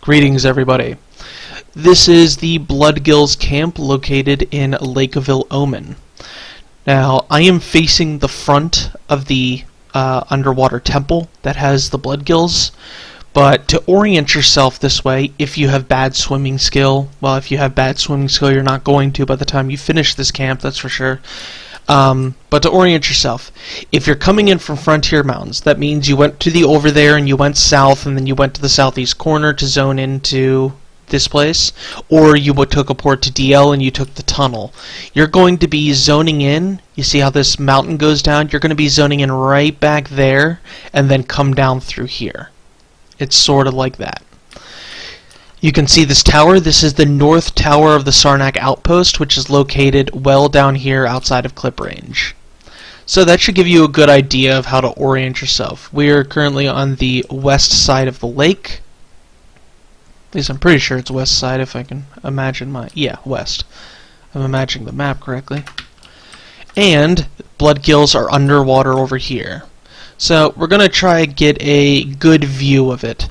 Greetings, everybody. This is the Bloodgills camp located in Lakeville, Omen. Now, I am facing the front of the underwater temple that has the Bloodgills, but to orient yourself this way, if you have bad swimming skill, well, if you have bad swimming skill, you're not going to by the time you finish this camp, that's for sure. But to orient yourself, if you're coming in from Frontier Mountains, that means you went to the over there and you went south and then you went to the southeast corner to zone into this place, or you took a port to DL and you took the tunnel. You're going to be zoning in. You see how this mountain goes down? You're going to be zoning in right back there and then come down through here. It's sort of like that. You can see this tower. This is the north tower of the Sarnak outpost, which is located well down here outside of Clip Range. So that should give you a good idea of how to orient yourself. We are currently on the west side of the lake. At least I'm pretty sure it's west side if I can imagine west. I'm imagining the map correctly. And Bloodgills are underwater over here. So we're going to try to get a good view of it.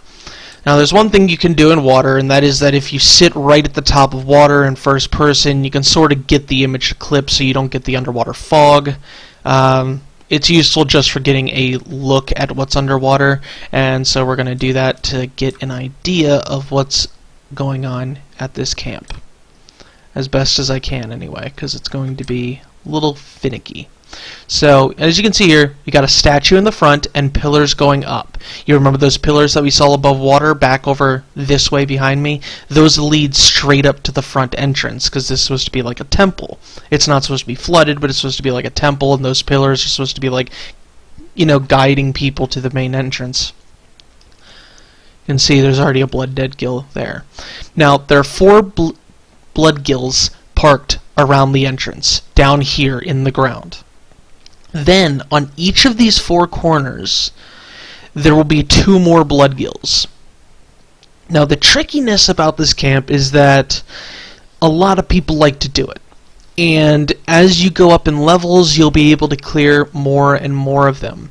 Now there's one thing you can do in water, and that is that if you sit right at the top of water in first person, you can sort of get the image to clip so you don't get the underwater fog. It's useful just for getting a look at what's underwater, and so we're going to do that to get an idea of what's going on at this camp. As best as I can anyway, because it's going to be a little finicky. So, as you can see here, you got a statue in the front and pillars going up. You remember those pillars that we saw above water back over this way behind me? Those lead straight up to the front entrance, because this is supposed to be like a temple. It's not supposed to be flooded, but it's supposed to be like a temple, and those pillars are supposed to be like, you know, guiding people to the main entrance. You can see there's already a Bloodgills there. Now, there are 4 Bloodgills parked around the entrance, down here in the ground. Then, on each of these 4 corners, there will be 2 more Bloodgills. Now, the trickiness about this camp is that a lot of people like to do it. And as you go up in levels, you'll be able to clear more and more of them.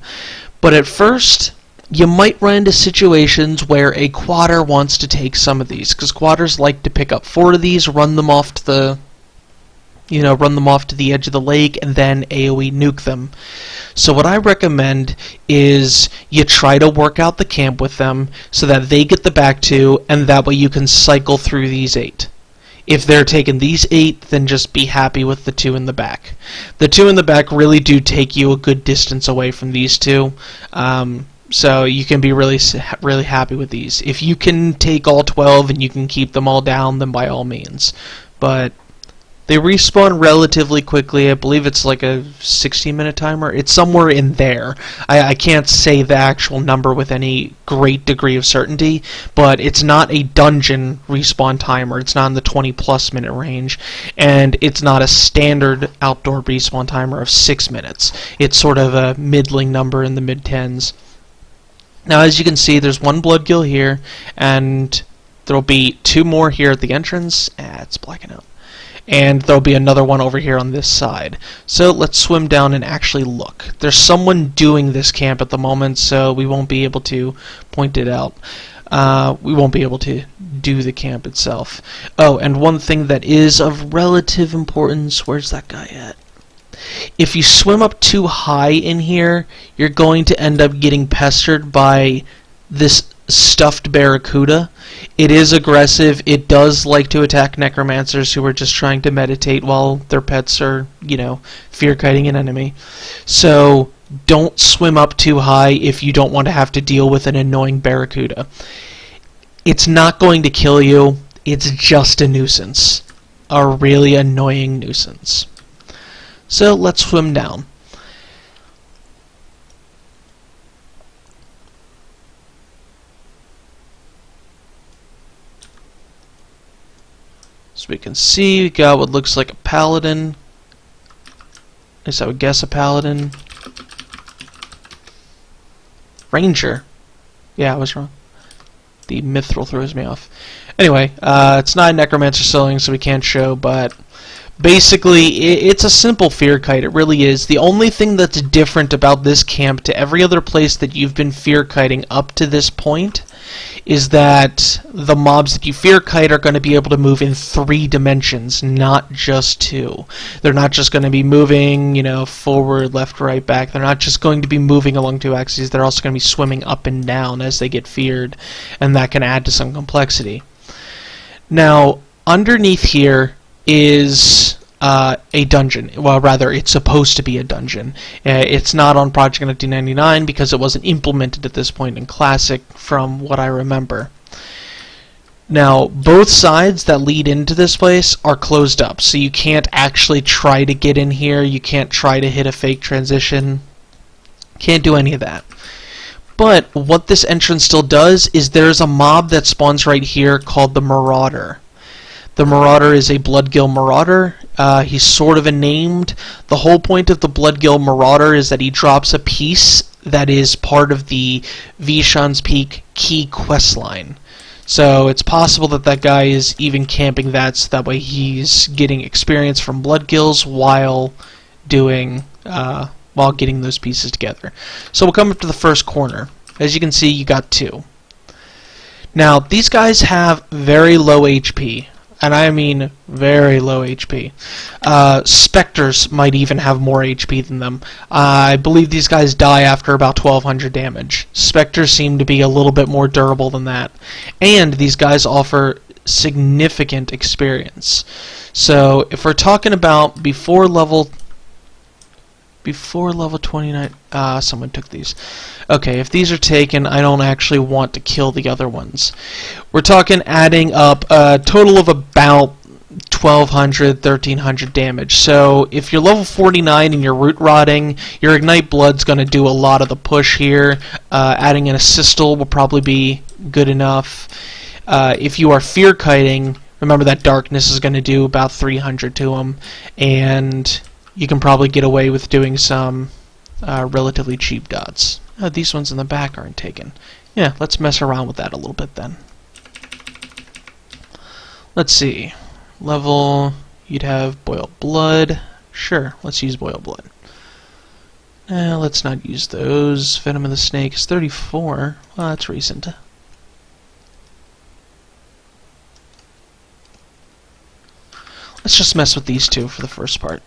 But at first, you might run into situations where a quader wants to take some of these, because quaders like to pick up 4 of these, run them off to the edge of the lake, and then AoE nuke them. So what I recommend is you try to work out the camp with them so that they get the back 2, and that way you can cycle through these 8. If they're taking these 8, then just be happy with the 2 in the back. The 2 in the back really do take you a good distance away from these 2. So you can be really happy with these. If you can take all 12 and you can keep them all down, then by all means. But they respawn relatively quickly. I believe it's like a 60-minute timer. It's somewhere in there. I can't say the actual number with any great degree of certainty, but it's not a dungeon respawn timer. It's not in the 20-plus minute range, and it's not a standard outdoor respawn timer of 6 minutes. It's sort of a middling number in the mid-10s. Now, as you can see, there's 1 Bloodgill here, and there'll be 2 more here at the entrance. It's blacking out. And there'll be another one over here on this side. So let's swim down and actually look. There's someone doing this camp at the moment, so we won't be able to point it out. We won't be able to do the camp itself. Oh, and one thing that is of relative importance, where's that guy at? If you swim up too high in here, you're going to end up getting pestered by this stuffed barracuda. It is aggressive. It does like to attack necromancers who are just trying to meditate while their pets are, fear-kiting an enemy. So don't swim up too high if you don't want to have to deal with an annoying barracuda. It's not going to kill you. It's just a nuisance. A really annoying nuisance. So let's swim down. So we can see we got what looks like a paladin. At least I would guess a paladin. Ranger. Yeah, I was wrong. The mithril throws me off. Anyway, it's not a necromancer selling, so we can't show, but Basically, it's a simple fear kite. It really is. The only thing that's different about this camp to every other place that you've been fear kiting up to this point is that the mobs that you fear kite are going to be able to move in 3 dimensions, not just 2. They're not just going to be moving, forward, left, right, back. They're not just going to be moving along 2 axes. They're also going to be swimming up and down as they get feared, and that can add to some complexity. Now, underneath here is a dungeon. Well, rather, it's supposed to be a dungeon. It's not on Project 1999 because it wasn't implemented at this point in Classic, from what I remember. Now, both sides that lead into this place are closed up, so you can't actually try to get in here. You can't try to hit a fake transition. Can't do any of that. But what this entrance still does is there's a mob that spawns right here called the Marauder. The Marauder is a Bloodgill Marauder. He's sort of a named. The whole point of the Bloodgill Marauder is that he drops a piece that is part of the Vishan's Peak key questline. So it's possible that that guy is even camping that, so that way he's getting experience from Bloodgills while getting those pieces together. So we'll come up to the first corner. As you can see, you got 2. Now, these guys have very low HP. And I mean very low HP. Spectres might even have more HP than them. I believe these guys die after about 1200 damage. Spectres seem to be a little bit more durable than that. And these guys offer significant experience. So if we're talking about before level 29, someone took these. Okay, if these are taken, I don't actually want to kill the other ones. We're talking adding up a total of about 1200, 1300 damage. So if you're level 49 and you're root rotting, your Ignite Blood's going to do a lot of the push here. Adding an Assistal will probably be good enough. If you are fear kiting, remember that Darkness is going to do about 300 to them, and you can probably get away with doing some relatively cheap dots. Oh, these ones in the back aren't taken. Yeah, let's mess around with that a little bit then. Let's see. Level, you'd have Boil Blood. Sure, let's use Boil Blood. Let's not use those. Venom of the Snake is 34. Well, that's recent. Let's just mess with these 2 for the first part,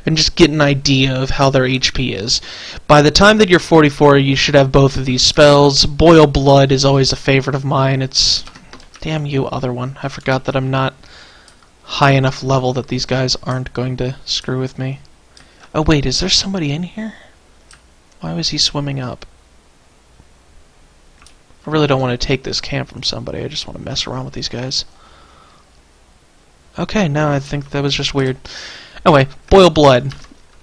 and just get an idea of how their HP is. By the time that you're 44, you should have both of these spells. Boil Blood is always a favorite of mine. It's... Damn you, other one. I forgot that I'm not high enough level that these guys aren't going to screw with me. Oh wait, is there somebody in here? Why was he swimming up? I really don't want to take this camp from somebody. I just want to mess around with these guys. Okay, no, I think that was just weird. Anyway, Boil Blood.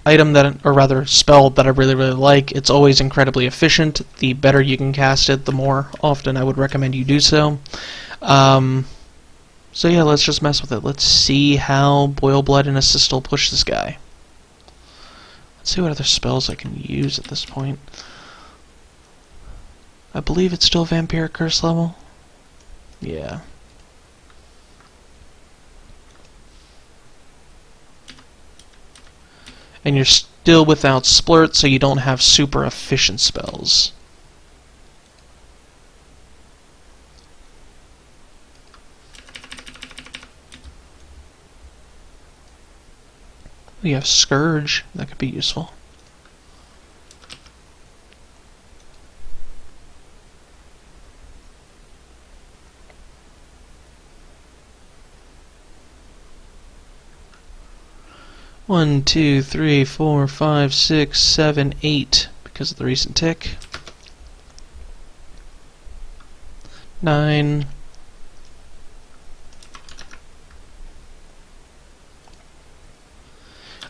Item that, or rather, spell that I really, really like. It's always incredibly efficient. The better you can cast it, the more often I would recommend you do so. So yeah, let's just mess with it. Let's see how Boil Blood and Assistal push this guy. Let's see what other spells I can use at this point. I believe it's still Vampiric Curse level. Yeah. And you're still without Splurt, so you don't have super efficient spells. You have Scourge, that could be useful. One, two, three, 4, 5, 6, 7, 8, because of the recent tick. 9.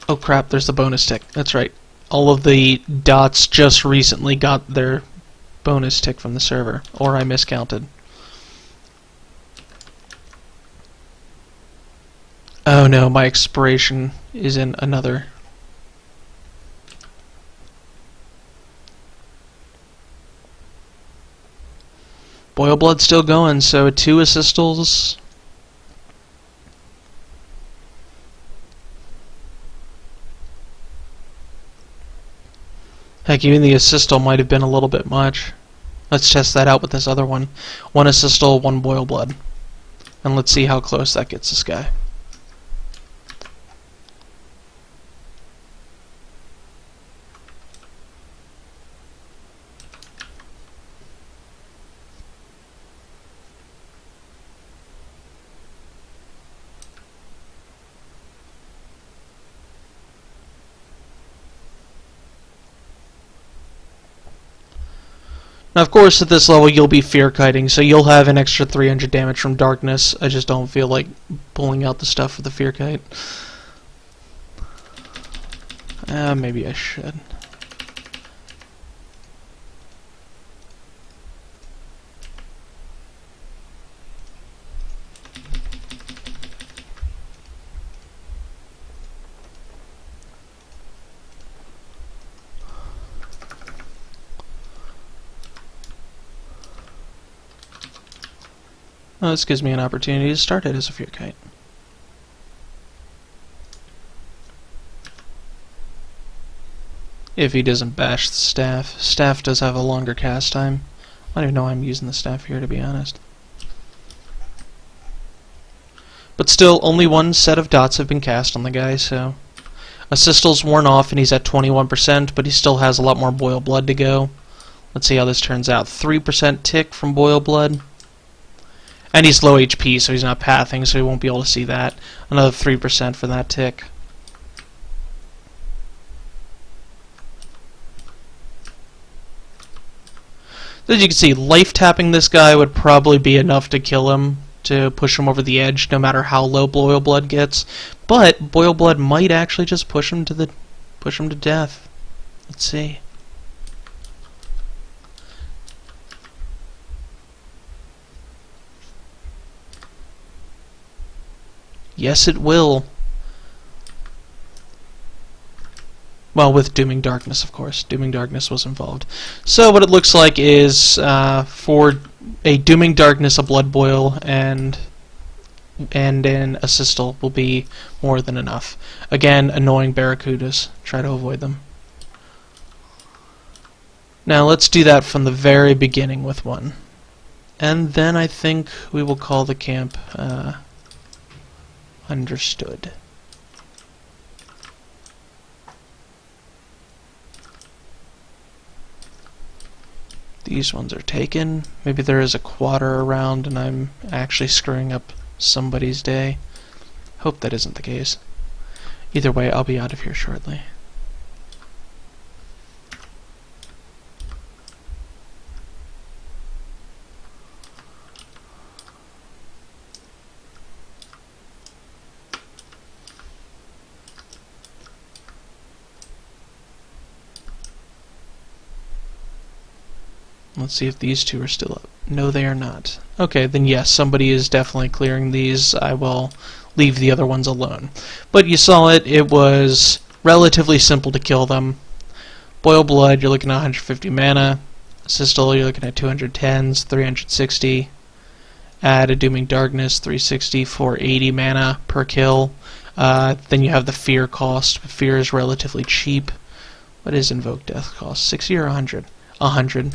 Oh crap, there's the bonus tick. That's right. All of the dots just recently got their bonus tick from the server, or I miscounted. Oh no, my expiration is in another. Boil Blood's still going, so 2 Assistals. Heck, even the assistal might have been a little bit much. Let's test that out with this other one. 1 assistal, 1 boil blood. And let's see how close that gets this guy. Now, of course, at this level, you'll be fear kiting, so you'll have an extra 300 damage from darkness. I just don't feel like pulling out the stuff for the fear kite. Maybe I should. Oh, this gives me an opportunity to start it as a fear kite. If he doesn't bash the staff. Staff does have a longer cast time. I don't even know why I'm using the staff here, to be honest. But still, only 1 set of dots have been cast on the guy, so... Assistal's worn off and he's at 21%, but he still has a lot more boil blood to go. Let's see how this turns out. 3% tick from boil blood. And he's low HP, so he's not pathing, so he won't be able to see that. Another 3% for that tick. As you can see, life tapping this guy would probably be enough to kill him, to push him over the edge, no matter how low boil blood gets. But boil blood might actually just push him to death. Let's see. Yes, it will. Well, with Dooming Darkness, of course. Dooming Darkness was involved. So what it looks like is for a Dooming Darkness, a Blood Boil, and an Assistal will be more than enough. Again, annoying Barracudas. Try to avoid them. Now let's do that from the very beginning with one. And then I think we will call the camp understood. These ones are taken. Maybe there is a quarter around and I'm actually screwing up somebody's day. Hope that isn't the case. Either way, I'll be out of here shortly. Let's see if these two are still up. No, they are not. Okay, then yes, somebody is definitely clearing these. I will leave the other ones alone. But you saw it. It was relatively simple to kill them. Boil Blood, you're looking at 150 mana. Assistal, you're looking at 210s, 360. Add a Dooming Darkness, 360, 480 mana per kill. Then you have the Fear cost. Fear is relatively cheap. What is Invoke Death cost? 60 or 100? 100.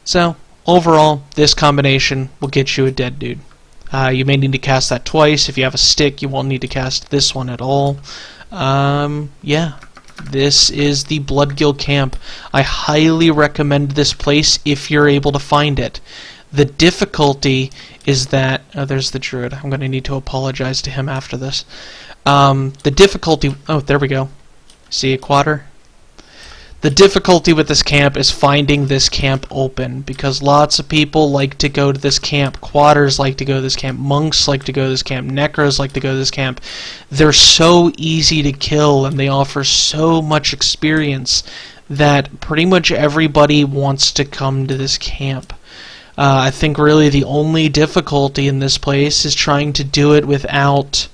So, overall, this combination will get you a dead dude. You may need to cast that twice. If you have a stick, you won't need to cast this one at all. Yeah, this is the Bloodgill camp. I highly recommend this place if you're able to find it. The difficulty is that... Oh, there's the druid. I'm going to need to apologize to him after this. The difficulty... Oh, there we go. See a quarter? The difficulty with this camp is finding this camp open, because lots of people like to go to this camp. Quatters like to go to this camp. Monks like to go to this camp. Necros like to go to this camp. They're so easy to kill, and they offer so much experience that pretty much everybody wants to come to this camp. I think really the only difficulty in this place is trying to do it without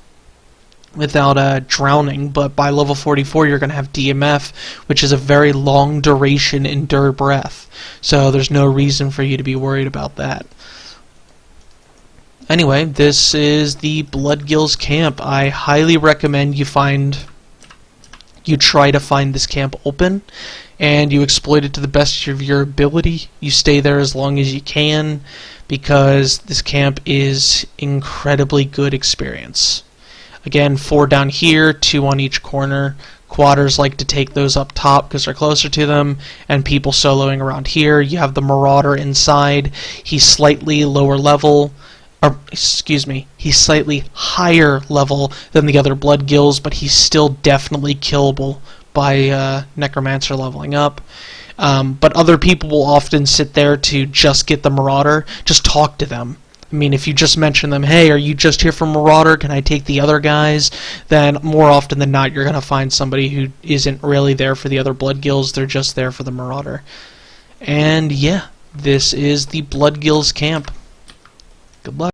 drowning, but by level 44 you're going to have DMF, which is a very long duration Endure Breath, so there's no reason for you to be worried about that. Anyway, this is the Bloodgills camp. I highly recommend you find You try to find this camp open, and you exploit it to the best of your ability. You stay there as long as you can, because this camp is incredibly good experience. Again, 4 down here, 2 on each corner. Quadders like to take those up top because they're closer to them, and people soloing around here. You have the Marauder inside. He's slightly lower level, or excuse me, he's slightly higher level than the other Bloodgills, but he's still definitely killable by Necromancer leveling up. But other people will often sit there to just get the Marauder. Just talk to them. I mean, if you just mention them, hey, are you just here for Marauder? Can I take the other guys? Then more often than not, you're going to find somebody who isn't really there for the other Bloodgills. They're just there for the Marauder. And yeah, this is the Bloodgills camp. Good luck.